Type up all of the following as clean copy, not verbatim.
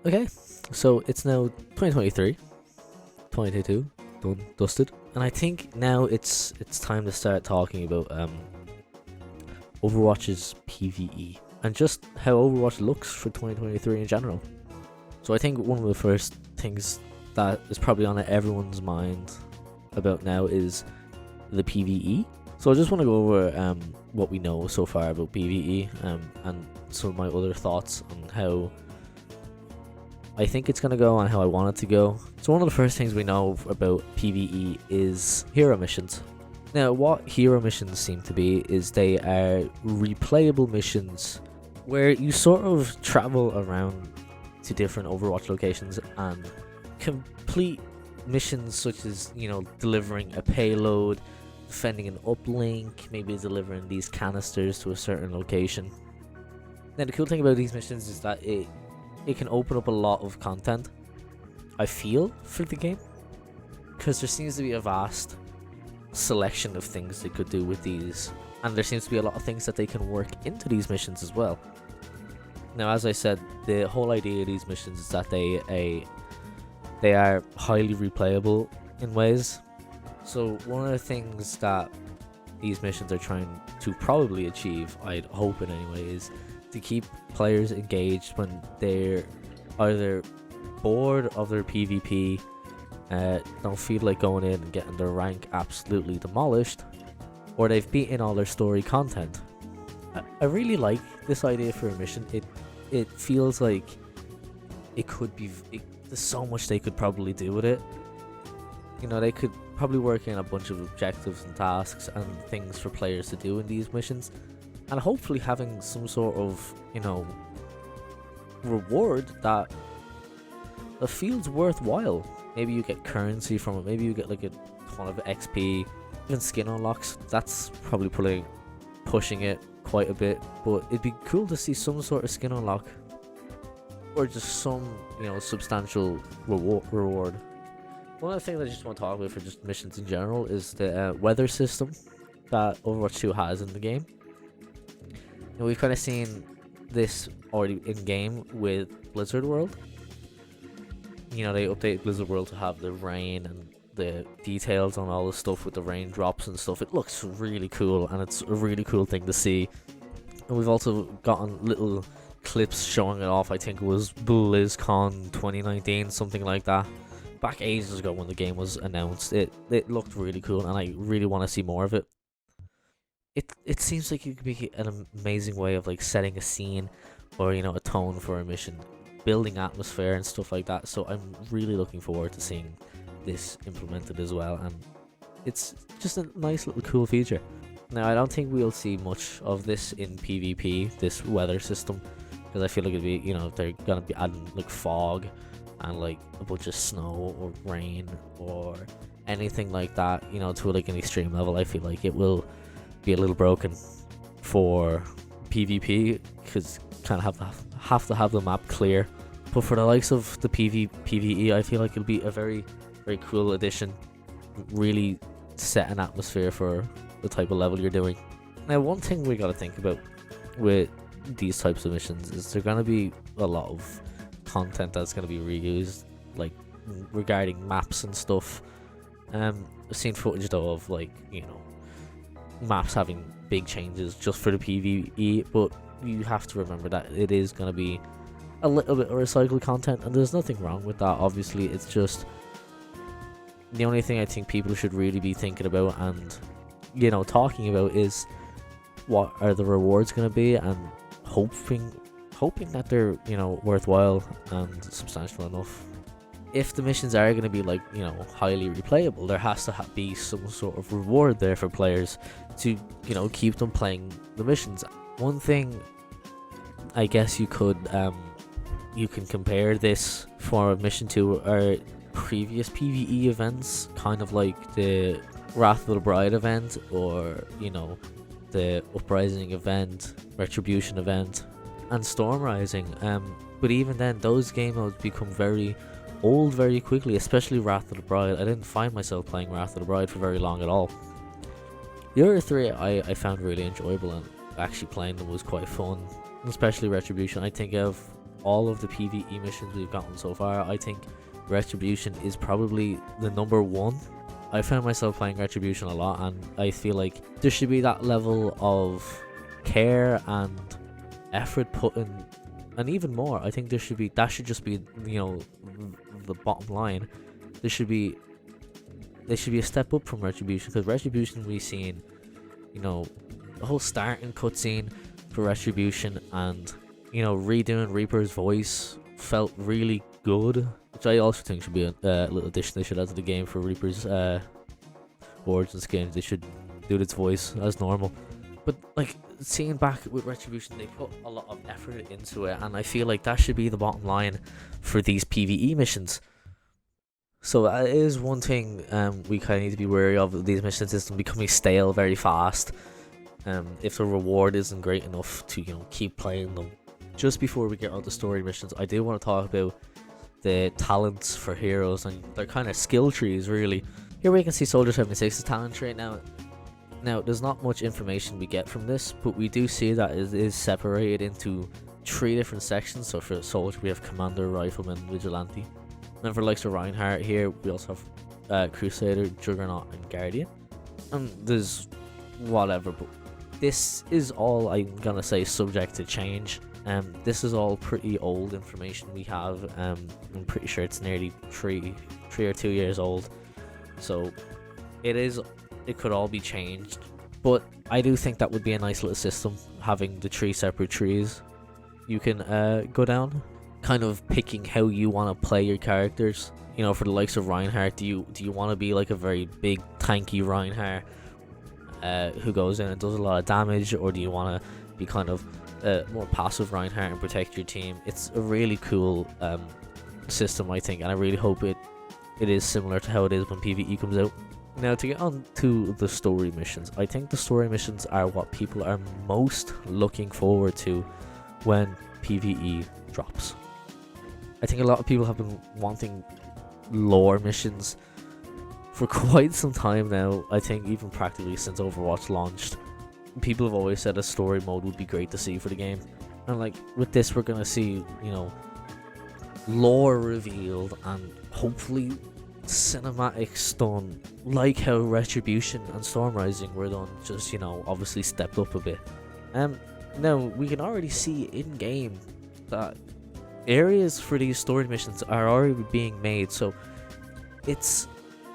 Okay, so it's now 2023, 2022, done, dusted, and I think now it's time to start talking about Overwatch's PvE and just how Overwatch looks for 2023 in general. So I think one of the first things that is probably on everyone's mind about now is the PvE. So I just want to go over what we know so far about PvE and some of my other thoughts on how I think it's going to go and how I want it to go. So one of the first things we know about PvE is hero missions. Now, what hero missions seem to be is they are replayable missions where you sort of travel around to different Overwatch locations and complete missions such as, delivering a payload, defending an uplink, maybe delivering these canisters to a certain location. Now, the cool thing about these missions is that it can open up a lot of content, I feel, for the game, because there seems to be a vast selection of things they could do with these, and there seems to be a lot of things that they can work into these missions as well. Now, as I said, the whole idea of these missions is that they are highly replayable in ways. So one of the things that these missions are trying to probably achieve, I'd hope in any way, is to keep players engaged when they're either bored of their PvP, don't feel like going in and getting their rank absolutely demolished, or they've beaten all their story content. I really like this idea for a mission. It feels like it could be. There's so much they could probably do with it. They could probably work in a bunch of objectives and tasks and things for players to do in these missions, and hopefully having some sort of, reward that feels worthwhile. Maybe you get currency from it, maybe you get like a ton of XP, even skin unlocks. That's probably pushing it quite a bit, but it'd be cool to see some sort of skin unlock, or just some, substantial reward. One of the things I just want to talk about for just missions in general is the weather system that Overwatch 2 has in the game. We've kind of seen this already in game with Blizzard World. They updated Blizzard World to have the rain and the details on all the stuff with the raindrops and stuff. It looks really cool, and it's a really cool thing to see. And we've also gotten little clips showing it off. I think it was BlizzCon 2019, something like that. Back ages ago when the game was announced. It looked really cool, and I really want to see more of it. It seems like it could be an amazing way of like setting a scene or a tone for a mission, building atmosphere and stuff like that. So I'm really looking forward to seeing this implemented as well, and it's just a nice little cool feature. Now, I don't think we'll see much of this in PvP, this weather system, because I feel like it'd be, they're gonna be adding like fog and like a bunch of snow or rain or anything like that, to like an extreme level. I feel like it will be a little broken for PvP, because kind of have to have the map clear. But for the likes of the PvE, I feel like it'll be a very, very cool addition. Really set an atmosphere for the type of level you're doing. Now, one thing we gotta think about with these types of missions is there's gonna be a lot of content that's gonna be reused, like regarding maps and stuff. I've seen footage though of maps having big changes just for the PvE, but you have to remember that it is going to be a little bit of recycled content, and there's nothing wrong with that. Obviously, it's just the only thing I think people should really be thinking about and talking about is what are the rewards going to be, and hoping that they're worthwhile and substantial enough. If the missions are going to be highly replayable, there has to be some sort of reward there for players to keep them playing the missions. One thing I guess you can compare this form of mission to are previous PvE events, kind of like the Wrath of the Bride event, or the Uprising event, Retribution event, and Storm Rising. But even then, those game modes become very old very quickly, especially Wrath of the Bride. I didn't find myself playing Wrath of the Bride for very long at all. The other three I found really enjoyable, and actually playing them was quite fun, especially Retribution. I think all of the PvE missions we've gotten so far, I think Retribution is probably the number one. I found myself playing Retribution a lot, and I feel like there should be that level of care and effort put in, and even more. I think that should just be, you know, the bottom line. There should be a step up from Retribution, because Retribution, we've seen, you know, the whole starting cutscene for Retribution, and, you know, redoing Reaper's voice felt really good, which I also think should be a little addition they should add to the game for Reaper's origin skin. They should do its voice as normal. But like, seeing back with Retribution, they put a lot of effort into it, and I feel like that should be the bottom line for these PvE missions. So that is one thing we kind of need to be wary of these mission systems becoming stale very fast. If the reward isn't great enough to, you know, keep playing them. Just before we get on to story missions, I do want to talk about the talents for heroes and their kind of skill trees, really. Here we can see Soldier 76's talent tree. Now, there's not much information we get from this, but we do see that it is separated into 3 different sections. So for Soldier, we have Commander, Rifleman, Vigilante. And for likes of Reinhardt here, we also have Crusader, Juggernaut, and Guardian. And there's whatever, but this is all, I'm gonna say, subject to change. This is all pretty old information we have. I'm pretty sure it's nearly 3 or 2 years old. So it could all be changed. But I do think that would be a nice little system, having the 3 separate trees you can go down. Kind of picking how you want to play your characters. You know, for the likes of Reinhardt, do you want to be like a very big tanky Reinhardt who goes in and does a lot of damage, or do you want to be kind of more passive Reinhardt and protect your team? It's a really cool system, I think, and I really hope it is similar to how it is when PvE comes out. Now, to get on to the story missions, I think the story missions are what people are most looking forward to when PvE drops. I think a lot of people have been wanting lore missions for quite some time now. I think even practically since Overwatch launched, people have always said a story mode would be great to see for the game. And like, with this, we're going to see, you know, lore revealed and hopefully cinematics done like how Retribution and Storm Rising were done, just, you know, obviously stepped up a bit. Now we can already see in game that areas for these story missions are already being made, so it's,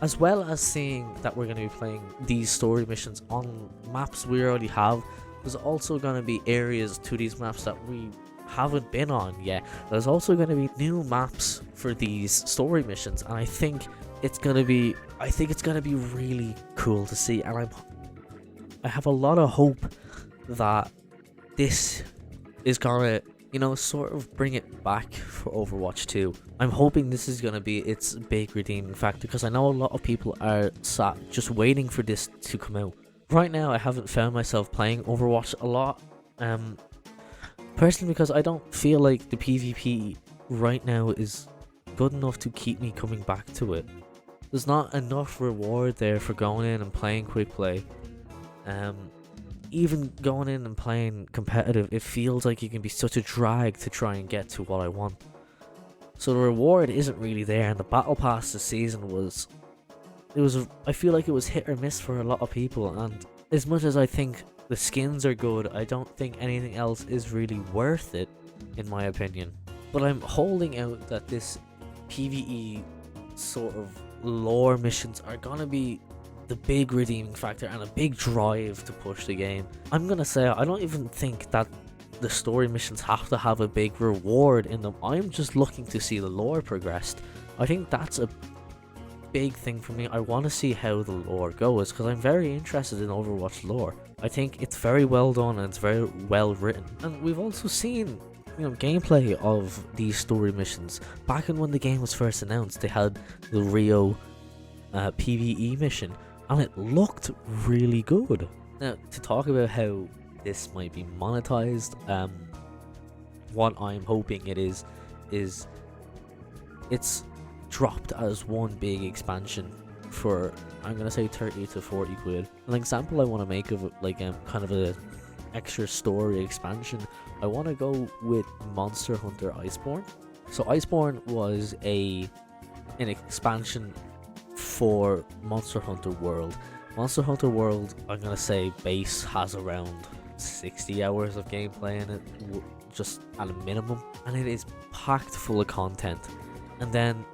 as well as seeing that we're going to be playing these story missions on maps we already have, there's also going to be areas to these maps that we haven't been on yet. There's also going to be new maps for these story missions, and I think it's going to be really cool to see, and I have a lot of hope that this is gonna, you know, sort of bring it back for Overwatch 2. I'm hoping this is gonna be its big redeeming factor, because I know a lot of people are sat just waiting for this to come out. Right now, I haven't found myself playing Overwatch a lot, personally, because I don't feel like the PvP right now is good enough to keep me coming back to it. There's not enough reward there for going in and playing quick play. Even going in and playing competitive, it feels like it can be such a drag to try and get to what I want. So the reward isn't really there, and the battle pass this season I feel like it was hit or miss for a lot of people, and as much as I think the skins are good, I don't think anything else is really worth it, in my opinion. But I'm holding out that this PvE sort of lore missions are gonna be the big redeeming factor and a big drive to push the game. I'm gonna say, I don't even think that the story missions have to have a big reward in them. I'm just looking to see the lore progressed. I think that's a big thing for me. I want to see how the lore goes, because I'm very interested in Overwatch lore. I think it's very well done and it's very well written. And we've also seen, you know, gameplay of these story missions. Back when the game was first announced, they had the Rio PvE mission, and it looked really good. Now, to talk about how this might be monetized, what I'm hoping it is it's dropped as one big expansion for, I'm gonna say, 30 to 40 quid. An example I want to make of it, like kind of a extra story expansion, I want to go with Monster Hunter Iceborne. So Iceborne was an expansion for Monster Hunter World. Monster Hunter World, I'm gonna say base has around 60 hours of gameplay in it, just at a minimum, and it is packed full of content. And then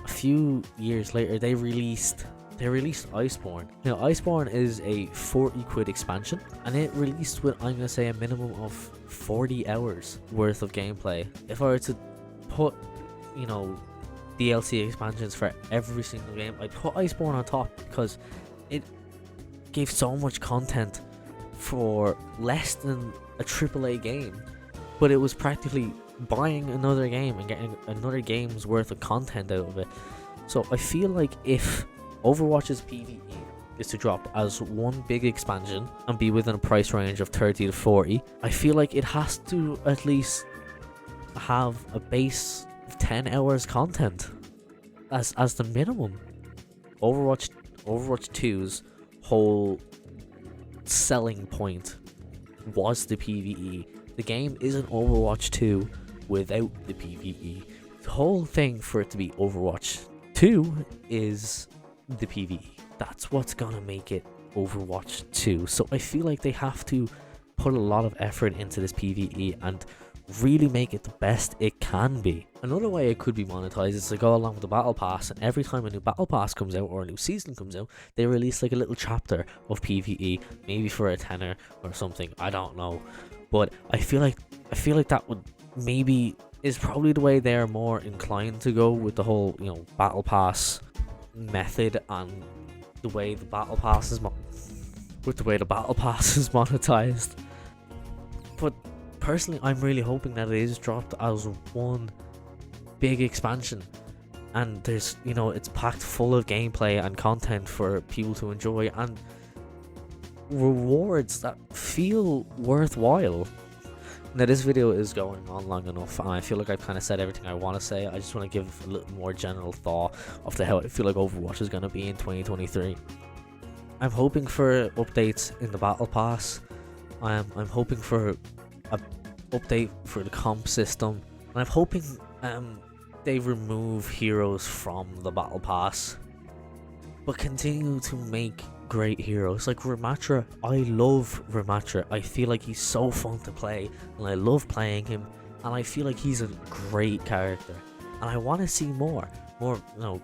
a few years later, they released Iceborne. Now, Iceborne is a 40 quid expansion, and it released with, I'm gonna say, a minimum of 40 hours worth of gameplay. If I were to put, you know, DLC expansions for every single game, I'd put Iceborne on top because it gave so much content for less than a AAA game, but it was practically buying another game and getting another game's worth of content out of it. So I feel like if Overwatch's PvE is to drop as one big expansion and be within a price range of 30 to 40, I feel like it has to at least have a base of 10 hours content as the minimum. Overwatch 2's whole selling point was the PvE. The game isn't Overwatch 2 without the PvE. The whole thing for it to be Overwatch 2 is the PvE. That's what's gonna make it Overwatch 2. So I feel like they have to put a lot of effort into this PvE and really make it the best it can be. Another way it could be monetized is to go along with the battle pass, and every time a new battle pass comes out or a new season comes out, they release like a little chapter of PvE, maybe for a tenner or something, I don't know. But I feel like that would maybe is probably the way they're more inclined to go with the whole, you know, battle pass method, and the way the battle pass is monetized. But personally, I'm really hoping that it is dropped as one big expansion, and there's, you know, it's packed full of gameplay and content for people to enjoy and rewards that feel worthwhile. Now, this video is going on long enough, and I feel like I've kind of said everything I want to say. I just want to give a little more general thought of how I feel like Overwatch is going to be in 2023. I'm hoping for updates in the battle pass. I'm hoping for a update for the comp system, and I'm hoping they remove heroes from the battle pass, but continue to make great heroes like Ramatra. I love Ramatra. I feel like he's so fun to play, and I love playing him, and I feel like he's a great character, and I want to see more, you know,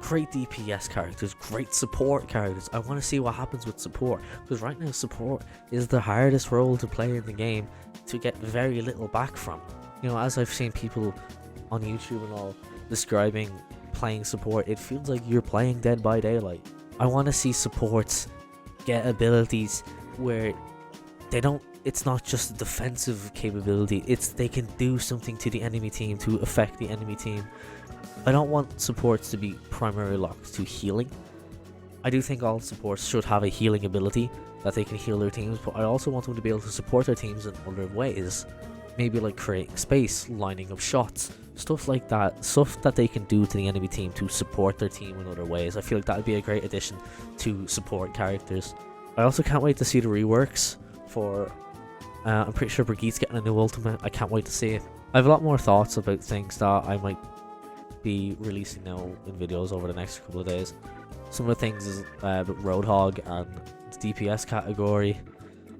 great DPS characters, great support characters. I want to see what happens with support, because right now support is the hardest role to play in the game to get very little back from. You know, as I've seen people on YouTube and all describing playing support, it feels like you're playing Dead by Daylight. I want to see supports get abilities where it's not just a defensive capability, they can do something to the enemy team to affect the enemy team. I don't want supports to be primarily locked to healing. I do think all supports should have a healing ability that they can heal their teams, but I also want them to be able to support their teams in other ways. Maybe like creating space, lining up shots, stuff like that. Stuff that they can do to the enemy team to support their team in other ways. I feel like that would be a great addition to support characters. I also can't wait to see the reworks for... I'm pretty sure Brigitte's getting a new ultimate. I can't wait to see it. I have a lot more thoughts about things that I might be releasing now in videos over the next couple of days. Some of the things is about Roadhog and the DPS category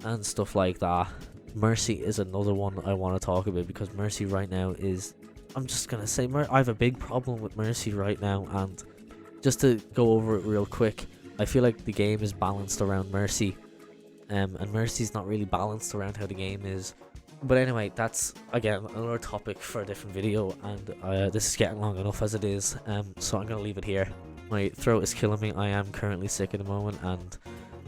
and stuff like that. Mercy is another one I want to talk about, because Mercy right now is... I'm just going to say, I have a big problem with Mercy right now, and just to go over it real quick, I feel like the game is balanced around Mercy, and Mercy's not really balanced around how the game is. But anyway, that's, again, another topic for a different video, and this is getting long enough as it is, so I'm going to leave it here. My throat is killing me. I am currently sick at the moment, and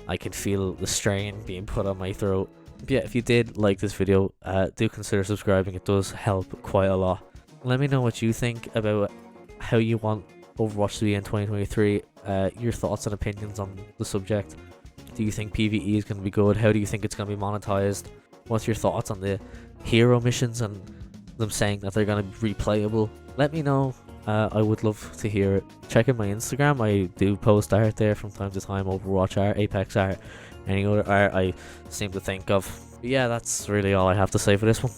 I can feel the strain being put on my throat. But yeah, if you did like this video, do consider subscribing. It does help quite a lot. Let me know what you think about how you want Overwatch to be in 2023. Your thoughts and opinions on the subject. Do you think PvE is going to be good? How do you think it's going to be monetized? What's your thoughts on the hero missions and them saying that they're going to be replayable? Let me know. I would love to hear it. Check out my Instagram. I do post art there from time to time. Overwatch art, Apex art, any other art I seem to think of. But yeah, that's really all I have to say for this one.